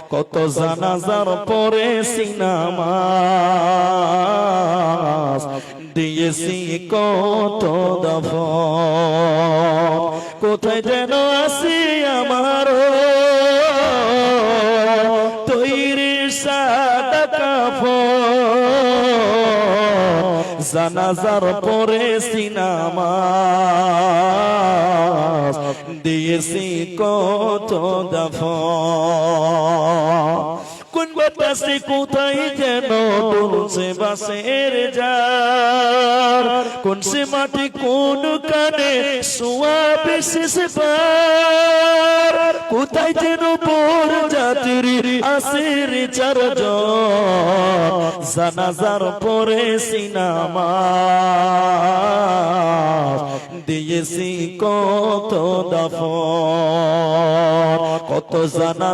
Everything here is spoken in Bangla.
কত জানাজার পরে সিনামাস দিয়েছি কত দাফন কোথায় যেন আসি আমার তৈরি সাদা কাফন জানাজার পরে সিনামাস দিয়েছি কত দাফন কোন বাতাসে কোথায় যেন দুলছে বাঁশের ঝাড় কোন সে মাটি কোন কানে শোয়া বিশেষ বার কোথায় যেন পর যাত্রী আসের চারজন জানাজার পরে সিনামাস দিয়েছি কত দাফন কত জানাজা